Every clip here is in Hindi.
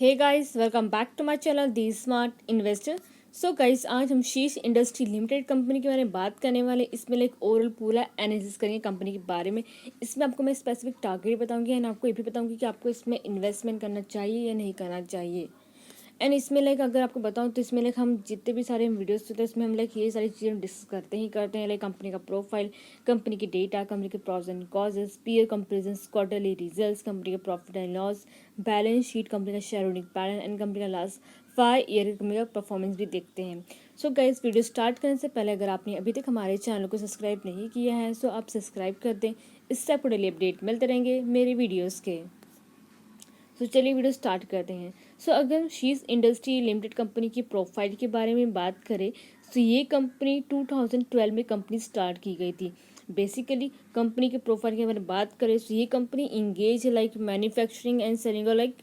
Hey guys, welcome back to my channel the smart investor. So guys, आज हम शीश इंडस्ट्री लिमिटेड कंपनी के बारे में बात करने वाले। इसमें लाइक ओवरऑल पूरा एनालिसिस करेंगे कंपनी के बारे में। इसमें आपको मैं स्पेसिफिक टारगेट बताऊंगी एंड आपको ये भी बताऊंगी कि आपको इसमें इन्वेस्टमेंट करना चाहिए या नहीं करना चाहिए। एंड इसमें लाइक अगर आपको बताऊं तो इसमें लाइक हम जितने भी सारे वीडियोस होते हैं इसमें हम लाइक ये सारी चीज़ें डिस्कस करते हैं लाइक कंपनी का प्रोफाइल, कंपनी की डेटा, कंपनी के pros and causes, peer comparison, quarterly results, company का profit and loss, balance sheet, company का share holding pattern and company का लास्ट 5 ईयर कंपनी का परफॉर्मेंस भी देखते हैं। सो गाइस, वीडियो स्टार्ट करने से पहले अगर आपने अभी तक हमारे चैनल को सब्सक्राइब नहीं किया है सो आप सब्सक्राइब कर दें। इससे आपको डेली अपडेट मिलते रहेंगे मेरे वीडियोज़ के। तो चलिए वीडियो स्टार्ट करते हैं। अगर हम शीज इंडस्ट्री लिमिटेड कंपनी की प्रोफाइल के बारे में बात करें तो ये कंपनी 2012 में कंपनी स्टार्ट की गई थी। बेसिकली कंपनी के प्रोफाइल के बारे में बात करें तो ये company engage like manufacturing and selling like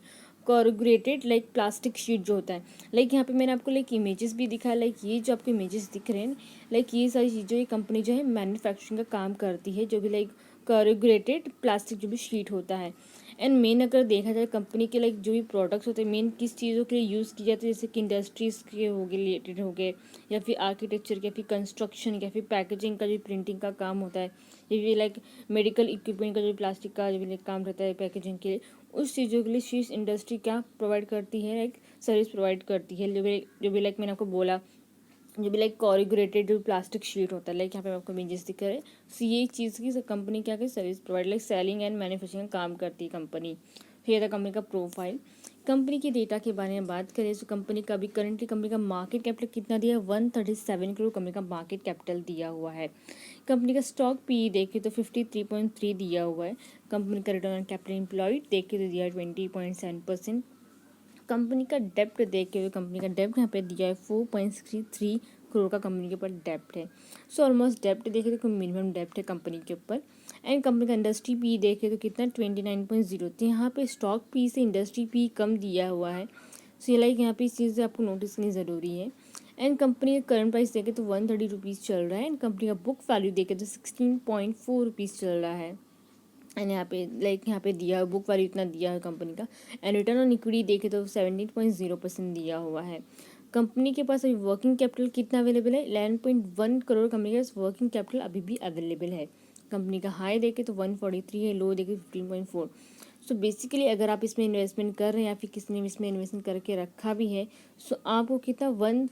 corrugated like plastic sheet जो होता है। लाइक यहाँ पे मैंने आपको लाइक इमेजेस भी दिखाया। लाइक ये जो आपको इमेजेस दिख रहे हैं, लाइक ये सारी चीज़ें ये कंपनी जो है मैन्युफैक्चरिंग का काम करती है, जो भी लाइक कोरुगेटेड प्लास्टिक जो भी शीट होता है। एंड मेन अगर देखा जाए कंपनी के लाइक जो भी प्रोडक्ट्स होते हैं मेन किस चीज़ों के लिए यूज़ की जाती है, जैसे कि इंडस्ट्रीज़ के हो गए रिलेटेड हो गए, या फिर आर्किटेक्चर, या फिर कंस्ट्रक्शन, या फिर पैकेजिंग का जो प्रिंटिंग का काम होता है, ये भी लाइक मेडिकल इक्विपमेंट का जो प्लास्टिक का जो भी लाइक काम रहता है पैकेजिंग के लिए, उस चीज़ों के लिए शीश इंडस्ट्री क्या प्रोवाइड करती है, लाइक सर्विस प्रोवाइड करती है। जो भी लाइक मैंने आपको बोला, जो भी लाइक कोरिगेटेड जो प्लास्टिक शीट होता है, लाइक यहाँ पे आपको इमेजेस दिख रहे हैं। सो ये चीज़ की कंपनी क्या service provide like selling and manufacturing काम करती है कंपनी। फिर था कंपनी का प्रोफाइल। कंपनी के डेटा के बारे में बात करें तो कंपनी का अभी करंटली कंपनी का मार्केट कैपिटल कितना दिया है, 137 करोड़ कंपनी का मार्केट कैपिटल दिया हुआ है। कंपनी का स्टॉक पी देखे तो 53.3 दिया हुआ है। कंपनी का रिटर्न ऑन कैपिटल एम्प्लॉयड देखे तो दिया है 20.7%। कंपनी का डेप्ट देखे हुए कंपनी का डेप्ट यहाँ पे दिया है 4.63 करोड़ का कंपनी के ऊपर डेप्ट है। ऑलमोस्ट डेप्ट देखे तो मिनिमम डेप्ट है कंपनी के ऊपर। एंड कंपनी का इंडस्ट्री पी देखे तो कितना 29.0 तो यहाँ पे स्टॉक पी से इंडस्ट्री पी कम दिया हुआ है। ये लाइक यहाँ पे इस चीज़ से आपको नोटिस करनी ज़रूरी है। एंड कंपनी का करंट प्राइस देखे तो 130 रुपीज़ चल रहा है। एंड कंपनी का बुक वैल्यू देखे तो 16.4 रुपीज़ चल रहा है। एंड यहाँ पे लाइक यहाँ पे दिया बुक वैल्यू इतना दिया है कंपनी का। एंड रिटर्न ऑन इक्विटी देखे तो 17.0% दिया हुआ है। कंपनी के पास अभी वर्किंग कैपिटल कितना अवेलेबल है, 11.1 करोड़ कंपनी के पास वर्किंग कैपिटल अभी भी अवेलेबल है। कंपनी का हाई देखे तो 143 है, लो देखे 15.4। बेसिकली अगर आप इसमें इन्वेस्टमेंट कर रहे हैं या फिर किसी ने इसमें इन्वेस्टमेंट करके रखा भी है, आपको कितना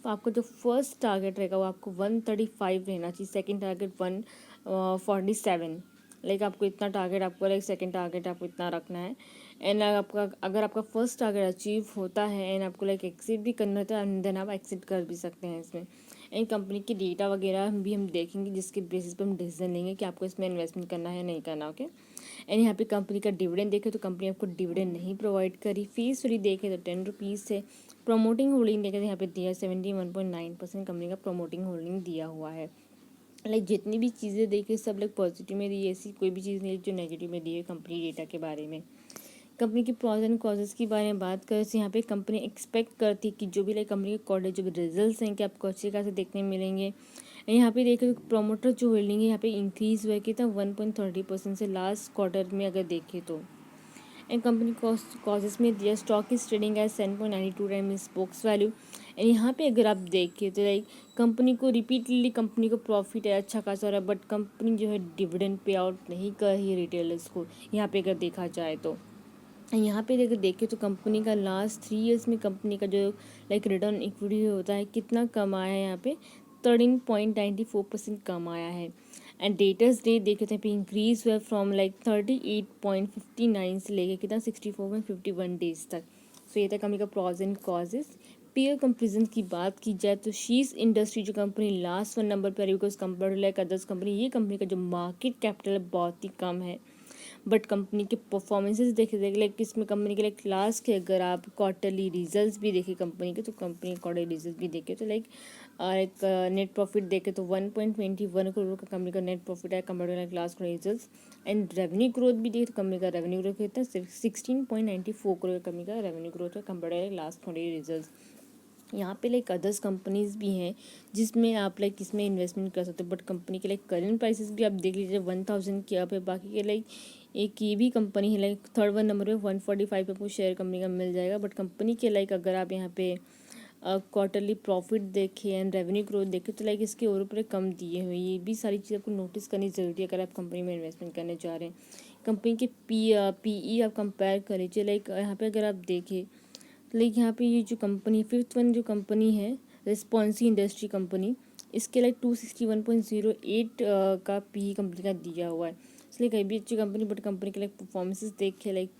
आपका जो फर्स्ट टारगेट रहेगा वो आपको 135 रहना चाहिए, सेकेंड टारगेट 147। लाइक आपको इतना टारगेट, आपको लाइक सेकंड टारगेट आपको इतना रखना है। एंड आपका अगर आपका फर्स्ट टारगेट अचीव होता है एंड आपको लाइक एक्सिट भी करना होता है देन आप एक्सिट कर भी सकते हैं इसमें। एंड कंपनी की डेटा वगैरह भी हम देखेंगे जिसके बेसिस पर हम डिसीजन लेंगे कि आपको इसमें इन्वेस्टमेंट करना है नहीं करना। ओके। एंड यहाँ पे कंपनी का डिविडेंड देखे तो कंपनी आपको डिविडेंड नहीं प्रोवाइड करी। फीस फ्री देखे तो 10 रुपीज़ है। प्रमोटिंग होल्डिंग देखे तो यहाँ पे दिया 71.9% कंपनी का प्रमोटिंग होल्डिंग दिया हुआ है। लाइक जितनी भी चीज़ें देखी सब लाइक पॉजिटिव में दी है, ऐसी कोई भी चीज़ नहीं जो नेगेटिव में दी है कंपनी डेटा के बारे में। कंपनी की प्रॉस एंड कॉजेस के बारे में बात करें तो यहाँ पे कंपनी एक्सपेक्ट करती है कि जो भी लाइक कंपनी के क्वार्टर जो भी रिजल्ट्स हैं कि आपको अच्छे खासे देखने मिलेंगे। यहाँ पे देखें तो प्रोमोटर जो होल्डिंग है यहाँ पे इंक्रीज़ हुआ है कितना 1.30% से लास्ट क्वार्टर में अगर देखें तो। एंड कंपनी कॉजेस में दिया stock is trading as 7.92 times books value. And यहाँ पे अगर आप देखिए तो लाइक कंपनी को रिपीटली कंपनी को प्रॉफिट है अच्छा खासा हो रहा है, बट कंपनी जो है डिविडेंड पे आउट नहीं कर रही है रिटेलर्स को यहाँ पे अगर देखा जाए तो। यहाँ पे अगर देखें तो कंपनी का लास्ट 3 ईयर्स में कंपनी का जो लाइक रिटर्न इक्विटी होता है कितना कम आया है, यहाँ पे 13.94% कम आया है। एंड डेटर्स डे देखे थे पे इंक्रीज हुआ फ्रॉम लाइक 38.59 से लेके कितना 64.51 डेज तक। ये था कंपनी का pros and causes. Peer comparison की बात की जाए तो शीज इंडस्ट्री जो कंपनी लास्ट 1 नंबर पर है because compare to like others company, ये कंपनी का जो मार्केट कैपिटल है बहुत ही कम है। बट कंपनी के परफॉर्मेंसेस देखे लाइक इसमें कंपनी के लाइक क्लास के अगर आप क्वार्टरली रिजल्ट्स भी देखें कंपनी के तो कंपनी के क्वार्टरली रिजल्ट भी देखे तो लाइक एक नेट प्रॉफिट देखे तो 1.21 करोड़ का कंपनी का नेट प्रॉफिट है compare to last results. And revenue growth भी देखे तो कंपनी का रेवेन्यू ग्रोथ कितना 16.94 करोड़ का कंपनी का रेवेन्यू ग्रोथ है कंपेयर टू लास्ट रिजल्ट्स। यहाँ पे लाइक अदर्स कंपनीज भी हैं जिसमें आप लाइक इसमें इन्वेस्टमेंट कर सकते हो, बट कंपनी के लाइक करंट प्राइसेस भी आप देख लीजिए 1000 के अप है। बाकी के लाइक एक ये भी कंपनी है लाइक थर्ड वन नंबर पे 145 पे आपको शेयर कंपनी का मिल जाएगा। बट कंपनी के लाइक अगर आप यहाँ पे क्वार्टरली प्रॉफिट देखें एंड रेवेन्यू ग्रोथ देखें तो लाइक इसके और ऊपर कम दिए हुए, ये भी सारी चीज़ आपको नोटिस करनी ज़रूरी है अगर आप कंपनी में इन्वेस्टमेंट करने जा रहे हैं। कंपनी के पीई आप कंपेयर कर लीजिए, लाइक यहाँ पे अगर आप देखें लाइक यहाँ पे ये जो कंपनी फिफ्थ वन जो कंपनी है रिस्पॉन्सी इंडस्ट्री कंपनी, इसके लाइक 261.08 का पी कंपनी का दिया हुआ है। इसलिए कहीं भी अच्छी कंपनी, बट कंपनी के लाइक परफॉर्मेंसेस देखे लाइक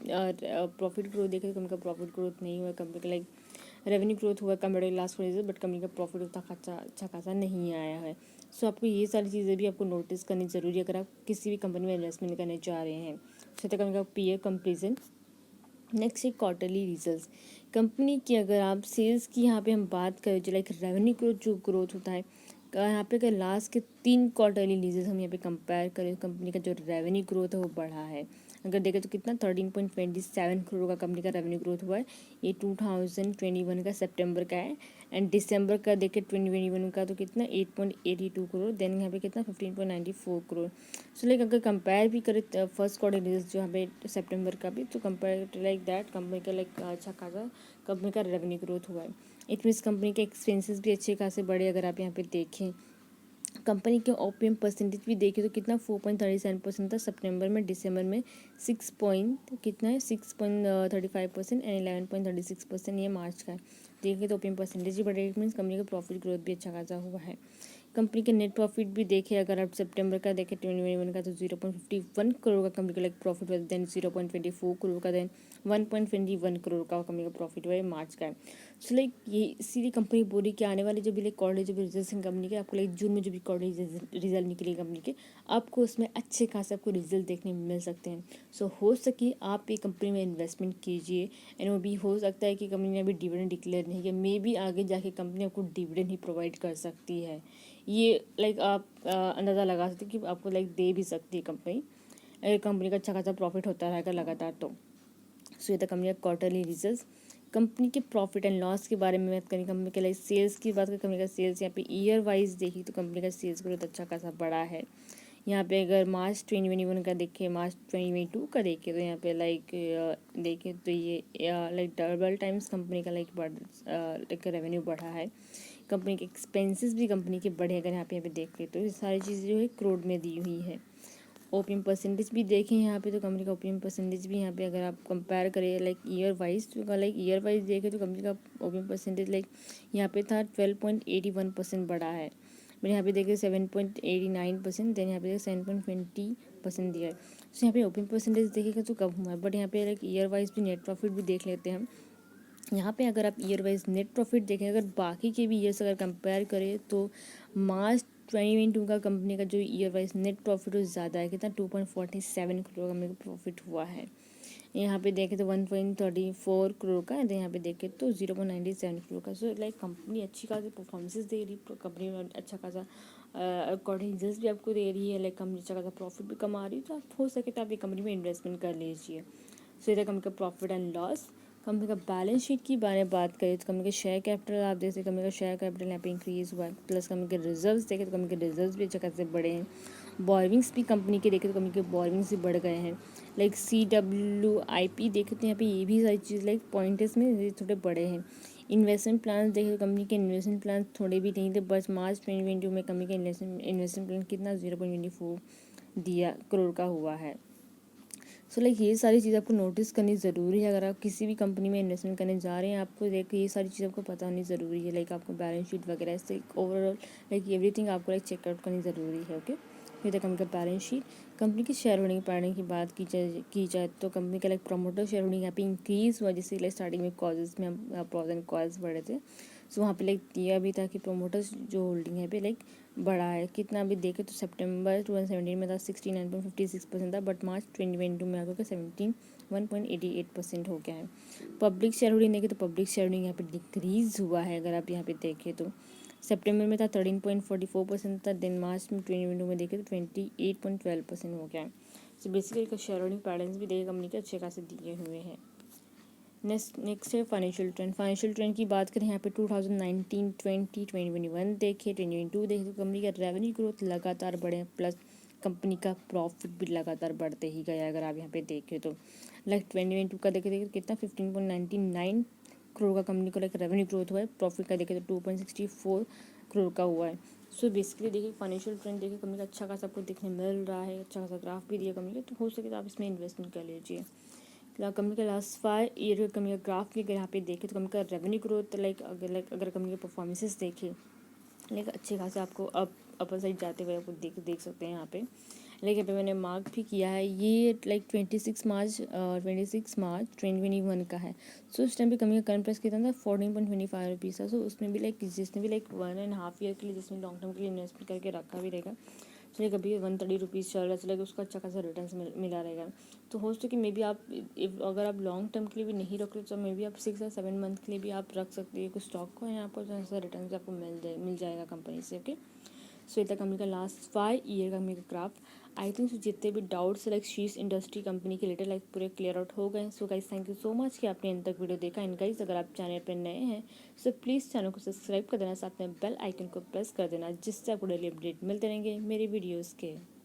प्रॉफिट ग्रोथ देखे तो कंपनी का प्रॉफिट ग्रोथ नहीं हुआ, कंपनी का लाइक रेवेन्यू ग्रोथ हुआ compare to last quarter, but company का प्रॉफिट उतना अच्छा खासा नहीं आया है। सो आपको ये सारी चीज़ें भी आपको नोटिस करनी ज़रूरी है अगर आप किसी भी कंपनी में इन्वेस्टमेंट करने जा रहे हैं। सो कंपनी का पीयर कंपेरिजन। नेक्स्ट है क्वार्टरली रिजल्ट्स। कंपनी की अगर आप सेल्स की यहाँ पे हम बात करें जो लाइक रेवेन्यू ग्रोथ जो ग्रोथ होता है, यहाँ पे अगर लास्ट के 3 क्वार्टरली रिजल्ट हम यहाँ पे कंपेयर करें, कंपनी का जो रेवेन्यू ग्रोथ है वो बढ़ा है। अगर देखें तो कितना 13.27 करोड़ का कंपनी का रेवेन्यू ग्रोथ हुआ है। ये 2021 का सितंबर का है एंड दिसंबर का देखें 2021 का तो कितना 8.82 करोड़, देन यहाँ पे कितना 15.94 करोड़। सो लाइक अगर कंपेयर भी करें फर्स्ट क्वार्टर रिजल्ट जो यहाँ पे सितंबर का भी, तो कंपेयर लाइक दैट कंपनी का लाइक अच्छा खासा कंपनी का रेवेन्यू ग्रोथ हुआ है। इट मीन्स कंपनी के एक्सपेंसेस भी अच्छे खासे बढ़े। अगर आप यहाँ पे देखें कंपनी के ओपीएम परसेंटेज भी देखें तो कितना 4.37% था सितंबर में, दिसंबर में 6.35% एंड 11.36% ये मार्च का है। देखिए तो ओपीएम परसेंटेज ही बढ़े, मीन्स कंपनी का प्रॉफिट ग्रोथ भी अच्छा खासा हुआ है। कंपनी के नेट प्रॉफिट भी देखें अगर आप सितंबर का देखें 2021 का तो 0.51 करोड़ का कंपनी का लाइक प्रॉफिट हुआ, देन 0.24 करोड़ का, देन 1.21 करोड़ का कंपनी का प्रॉफिट हुआ है मार्च का। सो लाइक ये इसीलिए कंपनी बोली कि आने वाले जो भी लाइक क्वार्टर जो भी रिजल्ट हैं कंपनी के, आपको लाइक जून में जो भी क्वार्टर रिजल्ट निकले कंपनी के, आपको उसमें अच्छे खासे आपको रिजल्ट देखने में मिल सकते हैं। सो हो सके आप एक कंपनी में इन्वेस्टमेंट कीजिए एंड वो भी हो सकता है कि कंपनी ने अभी डिविडेंड डिक्लेयर नहीं किया, मे बी आगे जाके कंपनी आपको डिविडेंड ही प्रोवाइड कर सकती है। ये लाइक आप अंदाज़ा लगा सकते हैं कि आपको लाइक दे भी सकती है कंपनी, अगर कंपनी का अच्छा खासा प्रॉफिट होता रहेगा लगातार तो। सो ये था कंपनी का क्वार्टरली रिजल्ट। कंपनी के प्रॉफिट एंड लॉस के बारे में बात करें, कंपनी के लाइक सेल्स की बात करें, कंपनी का सेल्स यहाँ पे ईयर वाइज देखी तो कंपनी का सेल्स ग्रोथ अच्छा खासा बड़ा है। यहाँ पे अगर मार्च 2021 का देखें, मार्च 2022 का देखें तो यहाँ पे लाइक देखें तो ये लाइक डबल टाइम्स कंपनी का लाइक रेवेन्यू बढ़ा है। कंपनी के एक्सपेंसेस भी कंपनी के बढ़े, अगर यहाँ पे देख ले तो ये सारी चीज़ें जो है करोड़ में दी हुई है। ओपीएम परसेंटेज भी देखें यहाँ पे तो कंपनी का ओपीएम परसेंटेज भी यहाँ पे अगर आप कंपेयर करें लाइक ईयर वाइज, तो लाइक ईयर वाइज देखें तो कंपनी का ओपीएम परसेंटेज लाइक यहाँ पे था 12.81% बढ़ा है, बट यहाँ पे देखिए 7.89%, देन यहाँ पे 7.20% दिया है। तो यहाँ पे ओपीएम परसेंटेज देखिएगा तो कम हुआ है, बट यहाँ पे लाइक ईयर वाइज भी नेट प्रॉफिट भी देख लेते हैं हम। यहाँ पे अगर आप ईयर वाइज नेट प्रॉफिट देखें, अगर बाकी के भी ईयर्स अगर कंपेयर करें तो मार्च 2022 का कंपनी का जो ईयर वाइज नेट प्रॉफिट वो ज़्यादा है, कितना 2.47 करोड़ का मेरे को प्रॉफिट हुआ है। यहाँ पे देखें तो 1.34 करोड़ का है, तो यहाँ पे देखें तो 0.97 करोड़ का। सो लाइक कंपनी अच्छी खासी परफॉर्मेंसेस दे रही है, कंपनी में अच्छा खासा अकॉर्डिंग रिजल्ट भी आपको दे रही है, लाइक कंपनी अच्छा खासा प्रॉफिट भी कमा रही है, तो आप हो सके तो आप ये कंपनी में इन्वेस्टमेंट कर लीजिए। सो इधर कंपनी का प्रॉफिट एंड लॉस। कंपनी का बैलेंस शीट की बारे में बात करें तो कंपनी के शेयर कैपिटल आप देख सकते, कंपनी का शेयर कैपिटल यहाँ पे इंक्रीज हुआ है, प्लस कंपनी के रिजर्व्स देखें तो कंपनी के रिजर्व्स भी अच्छे खासे बढ़े हैं। बॉर्विंग्स भी कंपनी के देखें तो कंपनी के बॉर्विंग्स भी बढ़ गए हैं, लाइक CWIP देखें तो यहाँ पे ये भी सारी चीज़ लाइक पॉइंट्स में ये थोड़े बड़े हैं। इन्वेस्टमेंट प्लान देखें तो कंपनी के इन्वेस्टमेंट प्लान थोड़े भी नहीं थे, बस मार्च 2022 में कंपनी का इन्वेस्टमेंट प्लान कितना 0.24 दिया करोड़ का हुआ है। सो लाइक ये सारी चीज़ आपको नोटिस करनी ज़रूरी है अगर आप किसी भी कंपनी में इन्वेस्टमेंट करने जा रहे हैं, आपको देख ये सारी चीज़ आपको पता होनी ज़रूरी है, लाइक आपको बैलेंस शीट वगैरह से ओवरऑल लाइक एवरीथिंग आपको लाइक चेकआउट करनी ज़रूरी है। ओके, फिर तक कंपनी का बैलेंस शीट। कंपनी की शेयर होल्डिंग पैटर्न की बात की जाए तो कंपनी का लाइक प्रमोटर शेयर होल्डिंग यहाँ पे इंक्रीज़ हुआ, जैसे लाइक स्टार्टिंग में कॉजेज में हम प्रॉज एंड कॉल्स बढ़े थे, सो वहाँ पे लाइक दिया भी था कि प्रोमोटर्स जो होल्डिंग है पे लाइक बढ़ा है, कितना भी देखे तो सितंबर 2017 में था 69.56% था, बट मार्च 2022 में आकर 71.88% हो गया है। पब्लिक शेयर होल्डिंग देखें तो पब्लिक शेयर होल्डिंग यहाँ पे डिक्रीज़ हुआ है, अगर आप यहाँ पे देखें तो सितंबर में था 13.44% था, देन मार्च में 2022 में देखें तो 28.12% हो गया है। So basically share holding patterns भी देखे कंपनी के अच्छे खासे दिए हुए हैं। नेक्स्ट है फाइनेंशियल ट्रेंड की बात करें यहाँ पे 2019, 20, 2021 देखे, 2022 देखे तो कंपनी का रेवेन्यू ग्रोथ लगातार बढ़े, प्लस कंपनी का प्रॉफिट भी लगातार बढ़ते ही गया। अगर आप यहाँ पे देखें तो लाइक 2022 का देखे कितना 15.99 करोड़ का कंपनी को लाइक रेवेन्यू ग्रोथ हुआ है, प्रॉफिट का देखे तो 2.64 करोड़ का हुआ है। सो बेसिकली देखिए फाइनेंशियल ट्रेंड देखिए कंपनी का अच्छा खासा आपको देखने मिल रहा है, अच्छा खासा ग्राफ भी दिया कंपनी का, तो हो सके तो आप इसमें इन्वेस्टमेंट कर लीजिए। कंपनी का लास्ट 5 ईयर का कंपनी का ग्राफ भी अगर यहाँ पे देखें तो कंपनी का रेवेन्यू ग्रोथ अगर कंपनी के परफॉर्मेंसेस देखें लाइक अच्छे खासे आपको अपर साइड जाते हुए आपको देख सकते हैं यहाँ पे। लाइक यहाँ पे मैंने मार्क भी किया है, ये लाइक 26 मार्च 2021 का है। सो उस टाइम पे कंपनी का करंट प्राइस कितना था 14.25 रुपीज़ था। सो उसमें भी लाइक जिसने भी लाइक 1.5 ईयर के लिए जिसने लॉन्ग टर्म के लिए इन्वेस्टमेंट करके रखा भी रहेगा, चलिए कभी 130 रुपीज़ चल रहा है, चलेगा उसका अच्छा खासा रिटर्न मिला रहेगा। तो हो सके कि मे बी आप अगर आप लॉन्ग टर्म के लिए भी नहीं रख रहे तो मे बी आप 6 या 7 मंथ के लिए भी आप रख सकते हैं कुछ स्टॉक को, यहाँ पर जो है रिटर्न आपको मिल जाएगा कंपनी से। ओके, सो इतना कंपनी का लास्ट 5 ईयर का कंपनी का ग्राफ। आई थिंक जितने भी डाउट्स लाइक शीश इंडस्ट्री कंपनी के रिलेटेड लाइक पूरे क्लियर आउट हो गए। So guys thank you so much कि आपने अंत तक वीडियो देखा। एंड गाइस अगर आप चैनल पर नए हैं सो प्लीज़ चैनल को सब्सक्राइब कर देना, साथ में बेल आइकन को प्रेस कर देना, जिससे आपको डेली अपडेट मिलते रहेंगे मेरे वीडियोज़ के।